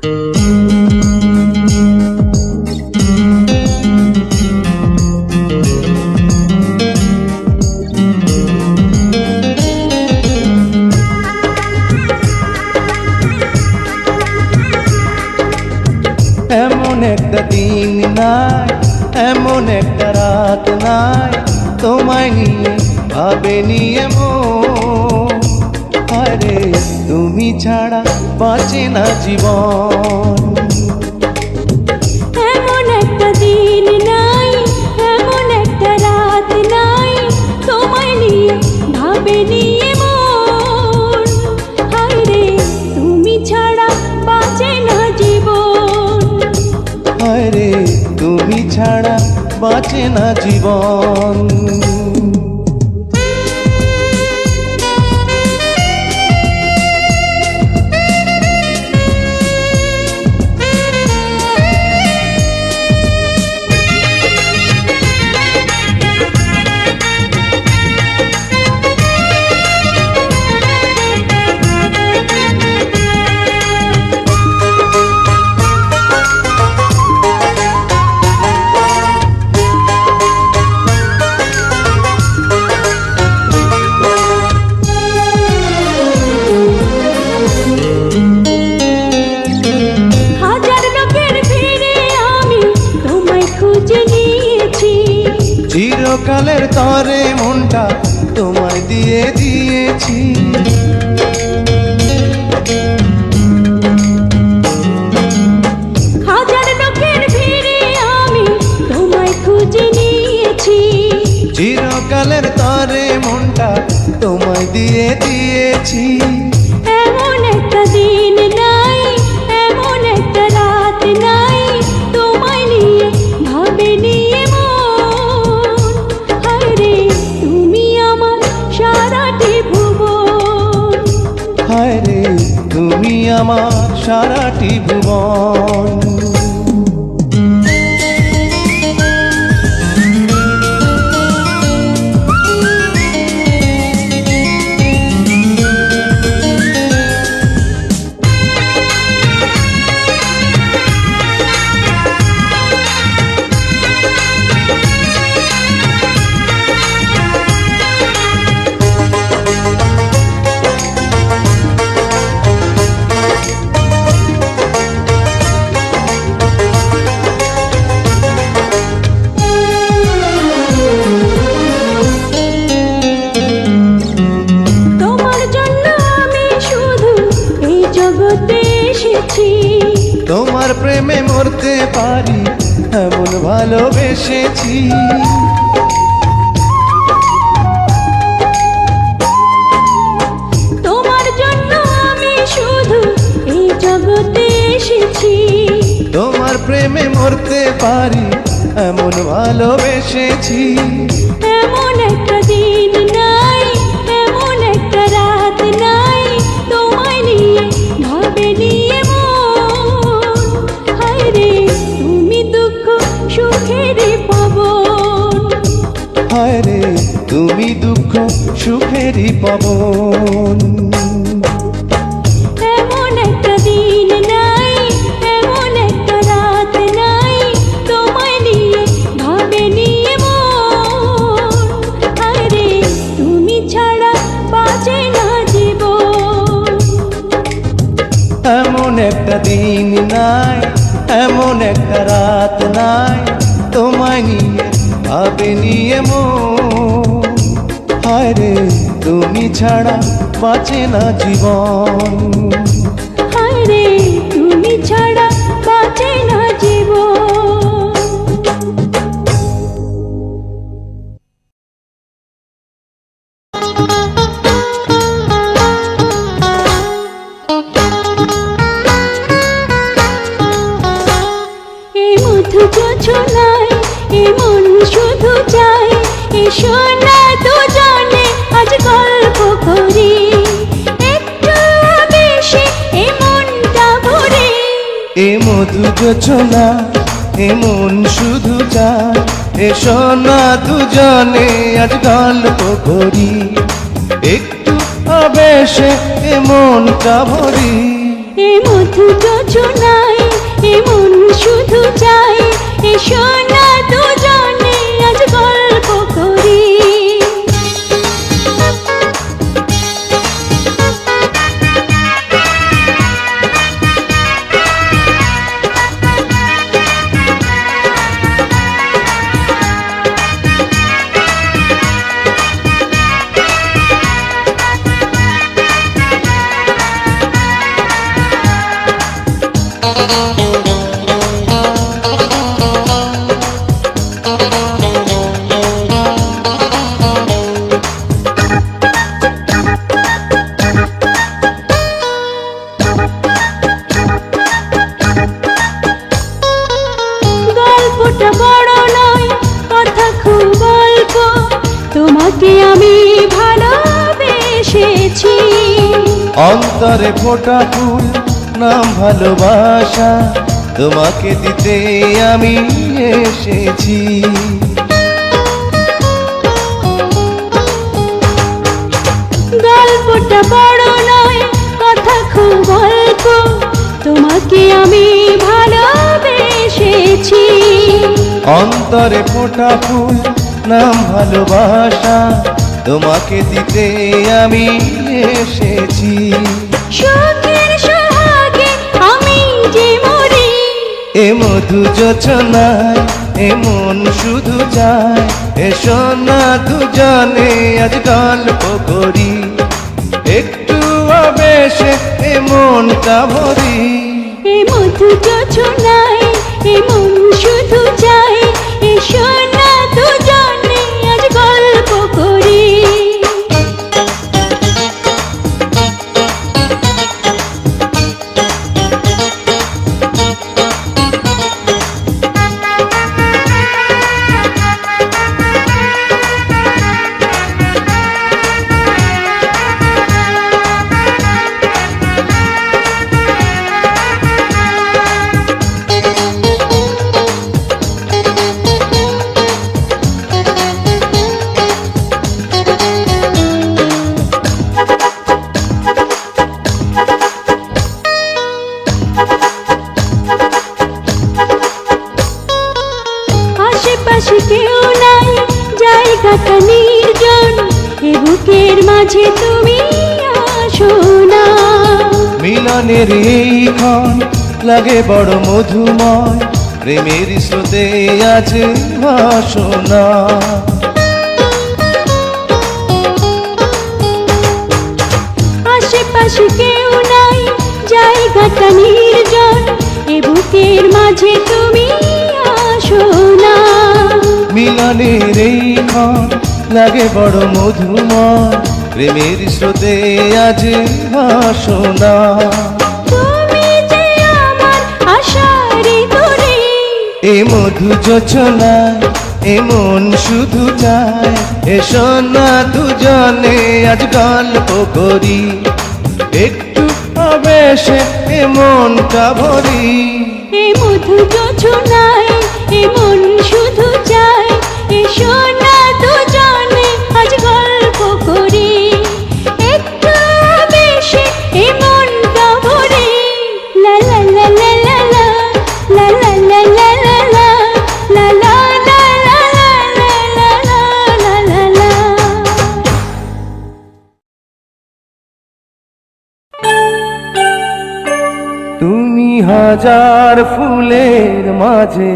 এমন একটা দিন নাই, এমন একটা রাত নাই, তোমায় নিয়ে ভাবেনি এমন। আরে তুমি ছাড়া বাঁচে না জীবন। এমন একটা দিন নাই, এমন একটা রাত নাই, তোমায় নিয়ে ভাবেনি এমন। হায়রে তুমি ছাড়া বাঁচে না জীবন। আরে তুমি ছাড়া বাঁচে না জীবন। চিরকালের তরে মনটা তোমায় দিয়ে দিয়েছি। হাজার লোকের ভিড়ে আমি তোমায় খুঁজে নিয়েছি। চিরকালের তরে মনটা তোমায় দিয়ে দিয়েছি। এমন একটা দিন নাই, এমন একটা রাত নাই, তোমায় নিয়ে ভাবেনি এমন। হায়রে তুমি আমার সারাটি ভুবন। হায়রে তুমি আমার সারাটি ভুবন। তোমার প্রেমে মরতে পারি এমন ভালোবেসেছি। তোমার জন্য আমি শুধু এই জগতে এসেছি। তোমার প্রেমে মরতে পারি এমন ভালোবেসেছি। এমন একটা দিন নাই, এমন একটা রাত নাই, তোমায় নিয়ে ভাবেনি এমন। হায়রে তুমি দুঃখ সুখেরই পাবন। হায়রে তুমি দুঃখ সুখেরই পাবন। এমন একটা দিন নাই, এমন একটা রাত নাই, তোমায় নিয়ে ভাবেনি এমন। হায়রে তুমি ছাড়া বাঁচে না জীবন। এমন একটা দিন নাই, এমন একটা রাত নাই, তোমায় নিয়ে ভাবেনি এমন। হায়রে তুমি ছাড়া বাঁচে না জীবন। হায়রে তুমি ছাড়া বাঁচে না জীবন। এই মধু যোছনায় এই মন শুধু চাই, এসো না দুজনে আজ গল্প করি। একটু বেশি এই মনটা ভরে। এ মধু যোছনা এ মন শুধু চায়, এসো না দুজনে আজ গল্প করি। একটু আবেশে এ মনটা ভরি। এ মধু যোছনা গল্পটা বড় নয়, কথা খুব অল্প, তোমাকে আমি ভালোবেসেছি। অন্তরে ফোটা ফুল নাম ভালোবাসা, তোমাকে দিতে আমি এসেছি। গল্পটা বড় নয়, কথা খুব অল্প, তোমাকে আমি ভালোবেসেছি। অন্তরে ফোটা ফুল নাম ভালোবাসা, তোমাকে দিতে আমি এসেছি। সুখের সোহাগে আমি যে মরি, এ মধু যোচনায় এ মন শুধু চায়, এসো না দুজনে আজ গল্প করি, একটু আবেশে এ মনটা ভরি। এ মধু যোছনায় এ মন শুধু চায়, এসো না দুজনে আজ গল্প করি। আশেপাশে কেউ নাই, জায়গাটা নির্জন, এ বুকের মাঝে তুমি আসো না। মিলনের এই ক্ষণ লাগে বড় মধুময়, প্রেমের স্রোতে আছে বাসনা। আশেপাশে কেউ নাই, জায়গাটা নির্জন, এ বুকের মাঝে তুমি আসো না। মিলনের এই ক্ষণ লাগে বড় মধুময়, প্রেমের স্রোতে আছে বাসনা। তুমি যে আমার আশার তরে, এ মধু যোচনায় এ মন শুধু চায়, এসো না দুজনে আজ গল্প করি, একটু আবেশে এ মনটা ভরি। এ মধু যোছনায় এ মন শুধু চায়, এসো না দুজনে আজ গল্প করি, একটু বেশি এ মনটা ভরে। লা লা লা লা লা লা, লা লা লা লা লা লা, লা লা লা লা লা লা লা লা লা। তুমি হাজার ফুলের মাঝে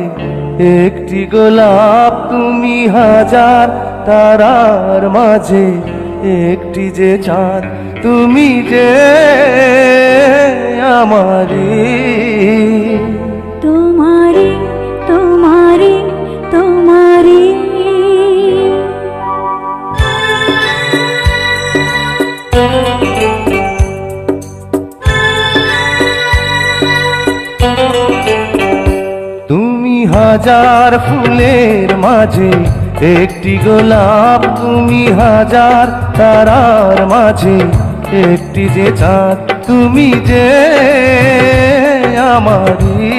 একটি গোলাপ, তুমি হাজার তারার মাঝে একটি যে চাঁদ, তুমি যে আমারি। তোমারি তোমারি তোমারি, তুমি হাজার ফুলের মাঝে একটি গোলাপ, তুমি হাজার তারার মাঝে একটি যে চাঁদ, তুমি যে আমারি।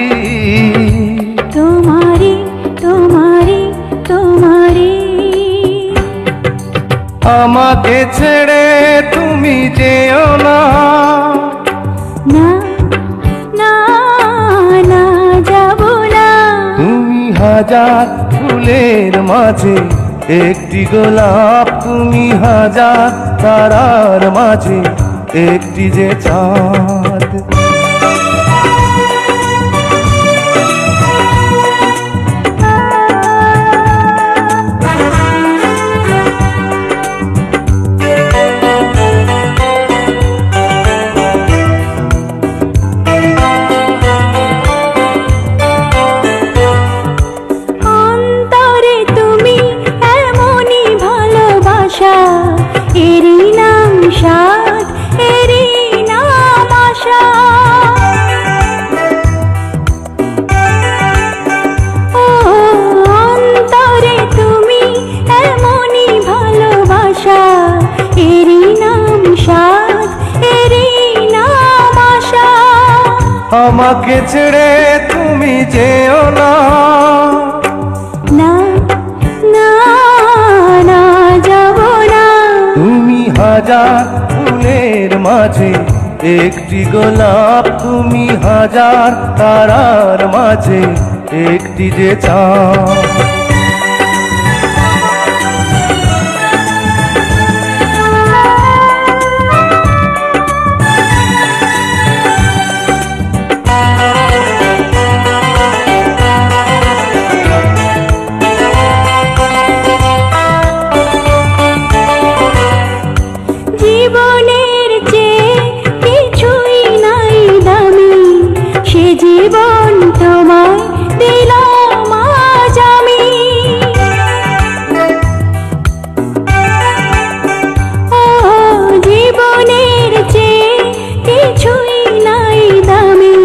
তোমারি তোমারি তোমারি, আমাকে ছেড়ে তুমি যেও না, না না না যাব না। তুমি হাজার ফুলের মাঝে একটি গোলাপ, তুমি হাজার তারার মাঝে একটি যে চাঁদ। আমাকে ছেড়ে তুমি যেও না, না না না যাব না। তুমি হাজার ফুলের মাঝে একটি গোলাপ, তুমি হাজার তারার মাঝে একটি যে চাঁদ। জীবনের চেয়ে কিছুই নাই দামি, সে জীবন তোমায় দিলাম আজ আমি। ও জীবনের চেয়ে কিছুই নাই দামি,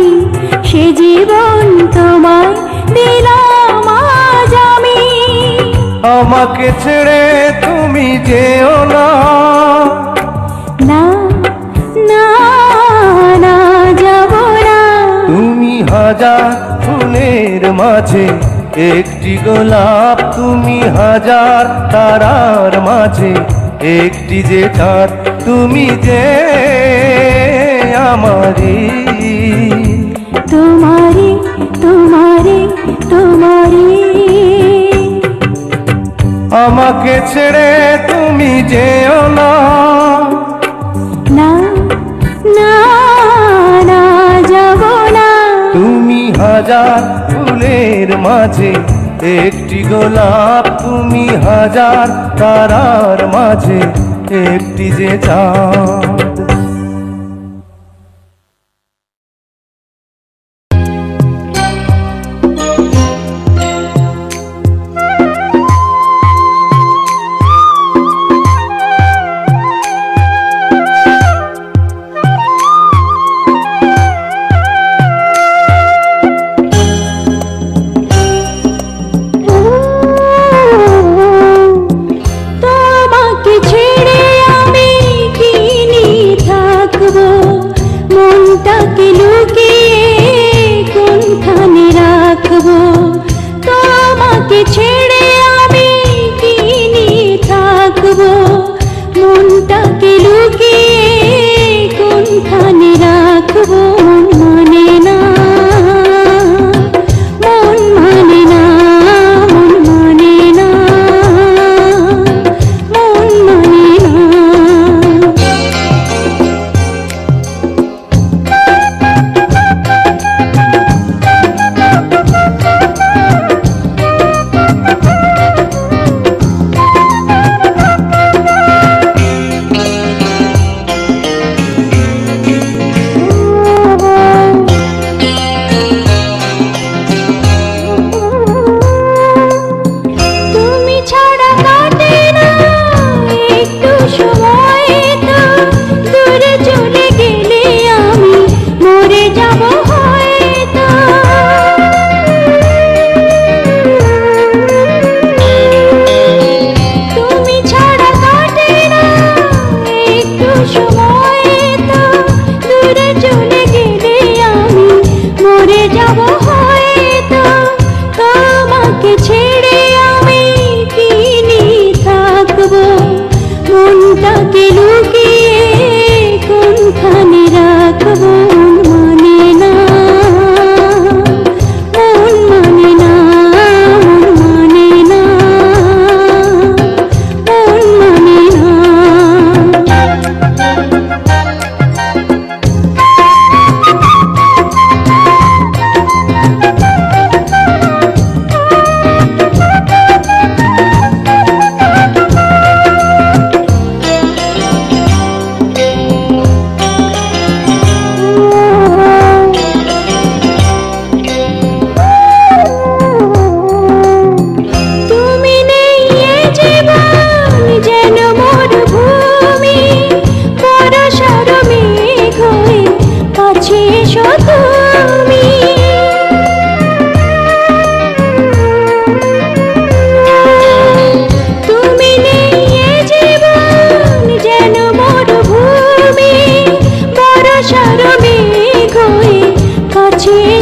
সে জীবন তোমায় দিলাম আজ আমি। আমাকে ছেড়ে তুমি যেও না, না না না যাব না। তুমি হাজার ফুলের মাঝে একটি গোলাপ, তুমি হাজার তারার মাঝে একটি যে চাঁদ। তুমি যে আমারি, তোমারে তোমারে তোমারে। আমাকে ছেড়ে তুমি যেও না, না না না যাব না। তুমি হাজার ফুলের মাঝে একটি গোলাপ, তুমি হাজার তারার মাঝে একটি যে চাঁদ। তোমাকে ছেড়ে আমি কি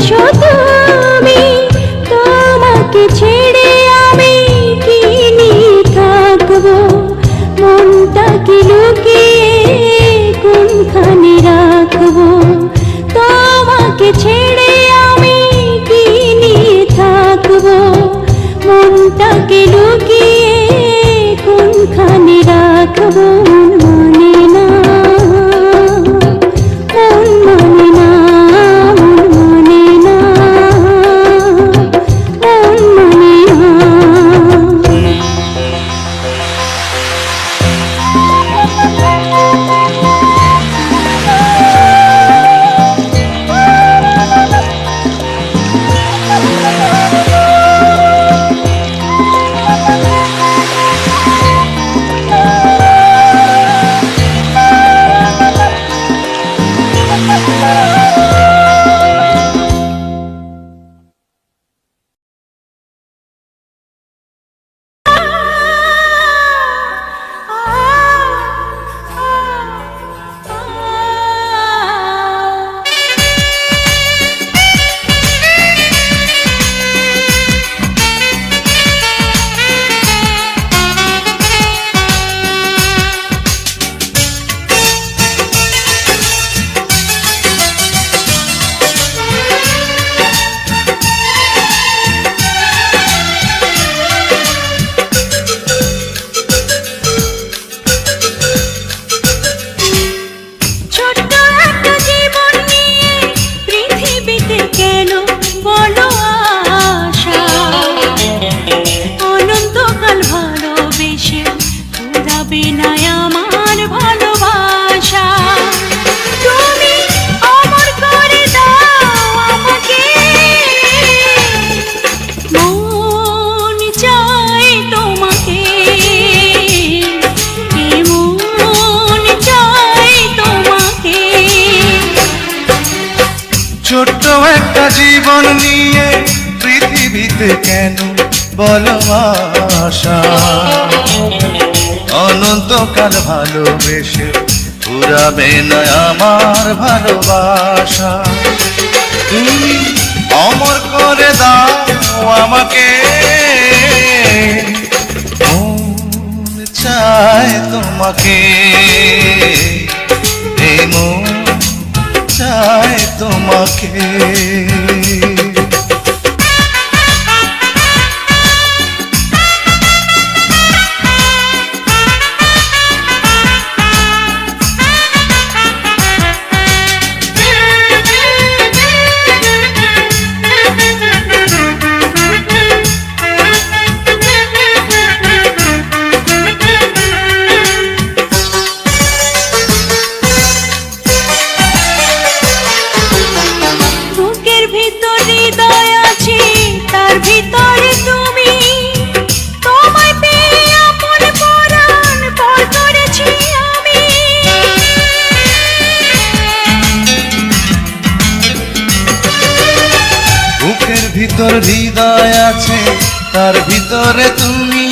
এসো তুমি, তোমাকে ছেড়ে আমি কি নিয়ে থাকবো, মনটাকে লুকিয়ে কোনখানে রাখবো, তোমাকে ছেড়ে আমি কি নিয়ে থাকবো, মনটাকে লুকিয়ে কোনখানে রাখবো। মন মানে না, মন মানে না, মন মানে না, মন মানে না। ছোট্ট একটা জীবন নিয়ে পৃথিবীতে কেন বলো আশা, অনন্তকাল ভালোবেসে পুরাবে না আমার ভালোবাসা, তুমি অমর করে দাও আমাকে, মন চায় তোমাকে, এই মন চায় তোমাকে। ভিতর হৃদয় আছে তার ভিতরে তুমি,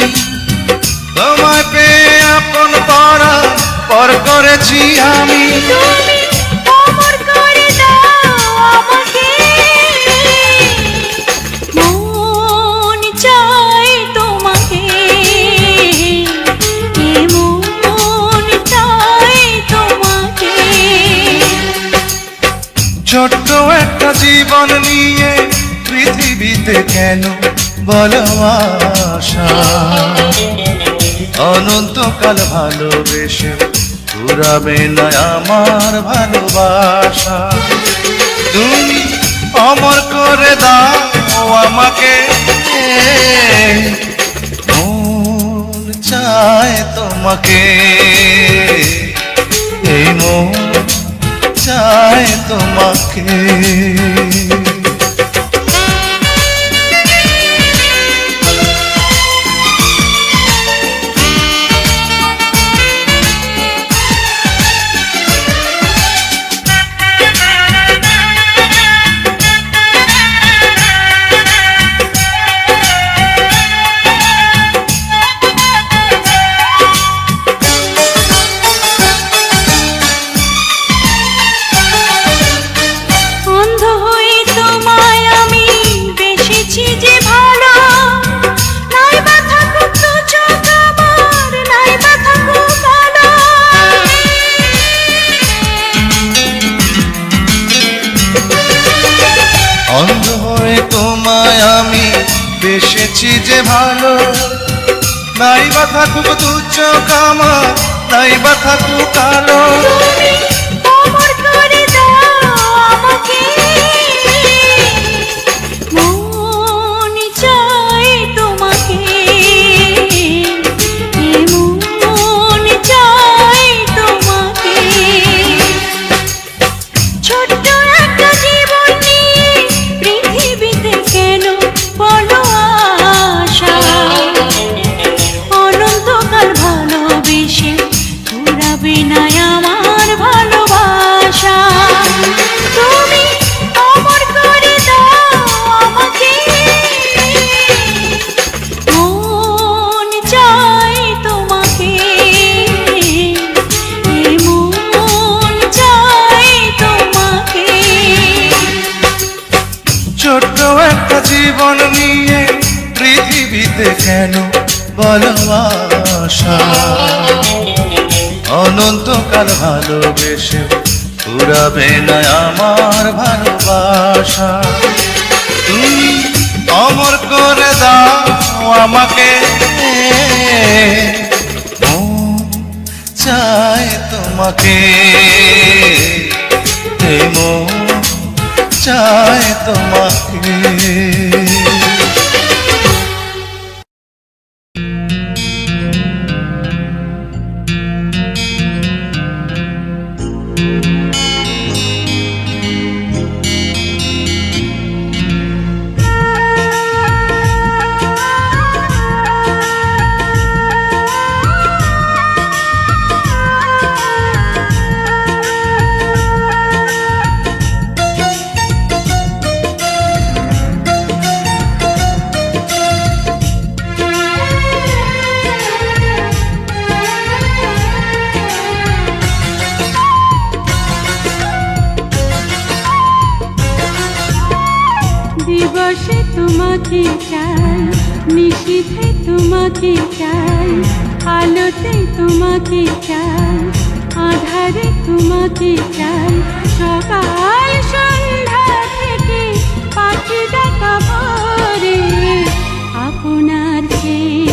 তোমায় পেয়ে আপন পরাণ পর করেছি আমি। তুমি অমর করে দাও আমাকে, মন চায় তোমাকে, মন চায় তোমাকে। ছোট্ট একটা জীবন নিয়ে পৃথিবীতে কেন বলো আশা, অনন্তকাল ভালোবেসে পুরাবে না আমার ভালোবাসা, তুমি অমর করে দাও আমাকে, মন চায় তোমাকে, এই মন চায় তোমাকে। অন্ধ হয়ে তো অন্ধ হয়ে তোমায় আমি বেসেছি যে ভালো, নাই বা থাকুক দু চোখ আমার, নাই বা থাকুক কালো। তুমি অমর করে দাও আমাকে, মন চায় তোমাকে, এ মন চায় তোমাকে। ছোট্ট একটা জীবন নিয়ে পৃথিবীতে কেন বলো আশা, অনন্তকাল ভালোবেসে ঘুরাবে না আমার ভালোবাসা। তুমি অমর করে দাও আমাকে, মন চায় তোমাকে, এ মন চায় তোমাকে। ছোট্ট একটা জীবন নিয়ে পৃথিবীতে কেন বলো আশা, অনন্তকাল ভালোবেসে পুরাবে না আমার ভালোবাসা। তুমি অমর করে দাও আমাকে, মন চায় তোমাকে, এ মন চায় তোমাকে। দিবসে তোমাকে চাই, নিশীথে তোমাকে চাই, আলোতে তোমাকে চাই, আধারে তোমাকে চাই। সকাল সন্ধ্যা থেকে পাখি ডাকা ভোরে, আপনার চেয়ে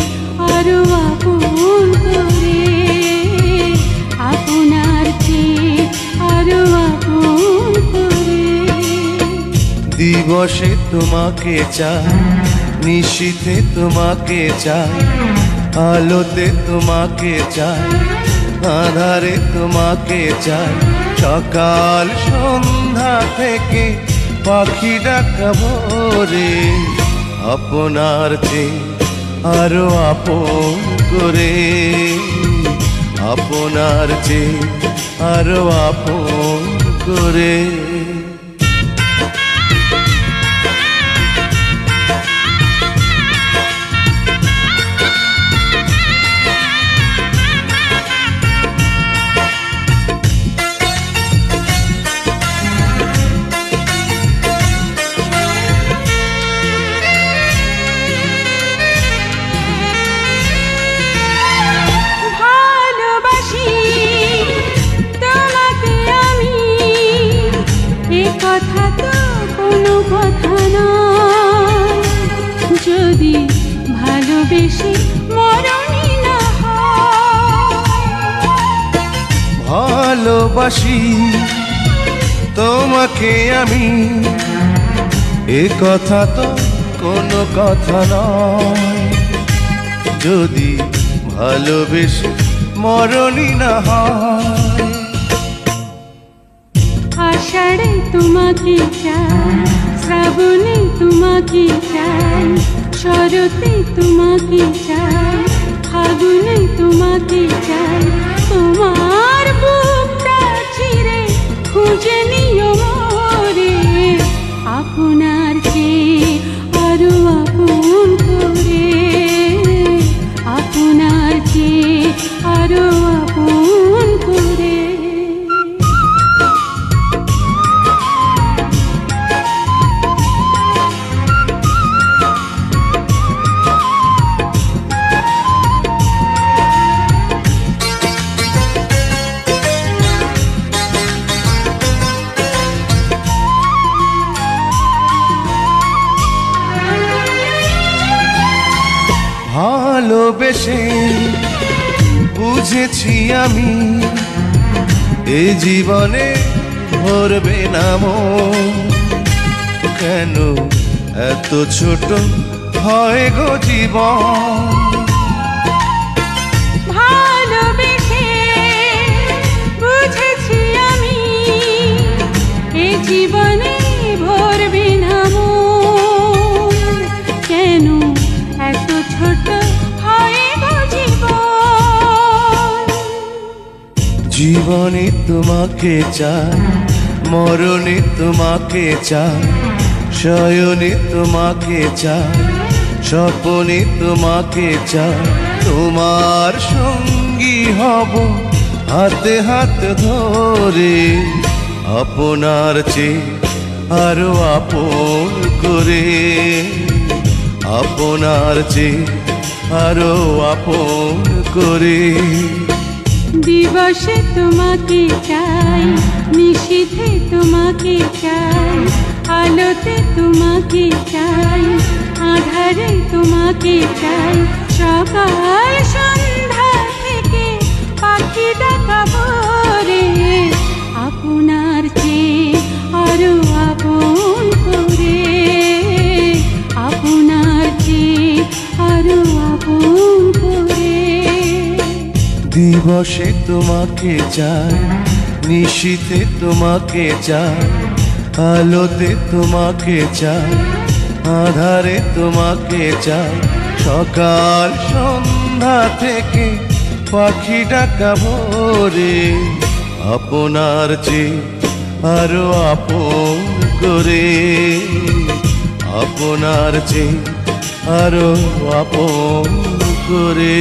আরো আপন করে, আপনার চেয়ে আরো আপন করে। দিবসে তোমাকে চাই, নিশীথে তোমাকে চাই, আলোতে তোমাকে চাই, আধারে তোমাকে চাই। সকাল সন্ধ্যা থেকে পাখি ডাকা ভোরে, আপনার চেয়ে আরো আপন করে, আপনার চেয়ে আরো আপন করে। ভালোবাসি তোমাকে আমি, এ কথা তো কোনো কথা নয়। যদি ভালোবেসে মরণই না হয়, ভালোবাসি তোমাকে আমি, এ কথা তো কোনো কথা নয়। যদি ভালোবেসে মরণই না হয়। আষাঢ়ে তোমাকে চাই, শ্রাবণে তোমাকে চাই, শরতে তোমাকে চাই, ফাগুনে তোমাকে চাই। তোমার বুকটা চিরে খুঁজে নিও মোরে, আপনার চেয়ে আরো আপন করে, আপনার চেয়ে আরো আপন করে। ভালোবেসে বুঝেছি আমি এ জীবনে ভরবে না মন। কেন এত ছোট হয় গো জীবন? ভালোবেসে বুঝেছি আমি এ জীবনে ভরবে না মন। কেন এত ছোট হয় গো জীবন? জীবনে তোমাকে চাই, মরণে তোমাকে চাই, শয়নে তোমাকে চাই, স্বপনে তোমাকে চাই। তোমার সঙ্গী হব হাতে হাত ধরে, আপনার চেয়ে আরো আপন করে, আপনার চেয়ে আরো আপন করে। দিবসে তোমাকে চাই, নিশীথে তোমাকে চাই, আলোতে তোমাকে চাই, আধারে তোমাকে চাই। সকাল সন্ধ্যা থেকে পাখি ডাকা ভোরে, আপনার চেয়ে আরো আপন করে, আপনার চেয়ে আরো আপন করে। দিবসে তোমাকে চাই, নিশীথে তোমাকে চাই, আলোতে তোমাকে চাই, আধারে তোমাকে চাই। সকাল সন্ধ্যা থেকে পাখি ডাকা ভোরে, আপনার চেয়ে আরো আপন করে, আপনার চেয়ে আরো আপন করে।